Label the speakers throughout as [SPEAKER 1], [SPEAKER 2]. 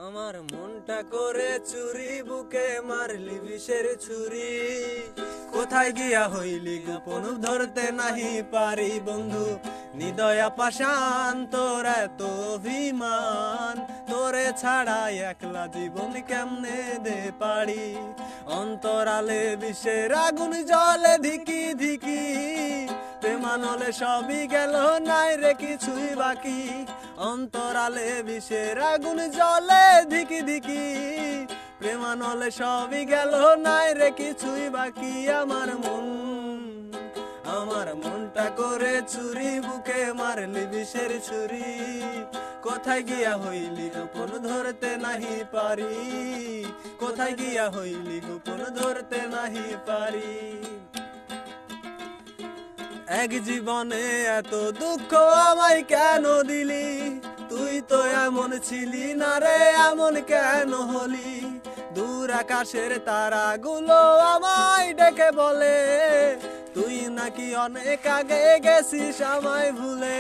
[SPEAKER 1] আমার মনটা করে চুরি, বুকে মারলি বিষের ছুরি। কোথায় গিয়া হইলি গোপন, ধরতে নাহি পারি বন্ধু। নিদয়া পাষাণ তোর এত অভিমান, তোরে ছাড়া একলা জীবন কেমনে দে পারি। অন্তরালে বিষের আগুন জ্বলে ধিকি ধিকি, প্রেমানলে সবই গেল নাই রে কিছুই বাকি। অন্তরালে বিষের আগুন জ্বলে ধিকি ধিকি, প্রেমানলে সবই গেল নাই রে কিছুই বাকি। আমার মনটা করে চুরি, বুকে মারলি বিষের ছুরি। কোথায় গিয়া হইলি গোপন, ধরতে নাহি পারি। কোথায় গিয়া হইলি গোপন, ধরতে নাহি পারি। এক জীবনে এত দুঃখ আমায় কেন দিলি? তুই তো এমন ছিলি না রে, এমন কেন হলি? দূর আকাশের তারাগুলো আমায় ডেকে বলে, তুই নাকি অনেক আগে গেছিস আমায় ভুলে।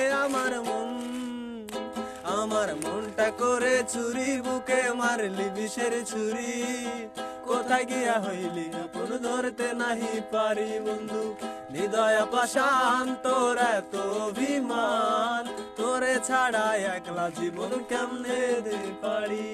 [SPEAKER 1] আমার মনটা করে চুরি, বুকে মারলি বিষের ছুরি। কোথায় গিয়া হইলি গোপন, ধরতে নাহি পারি বন্ধু। নিদয়া পাষাণ তোর এত অভিমান, তোরে ছাড়া একলা জীবন কেমনে দে পারি।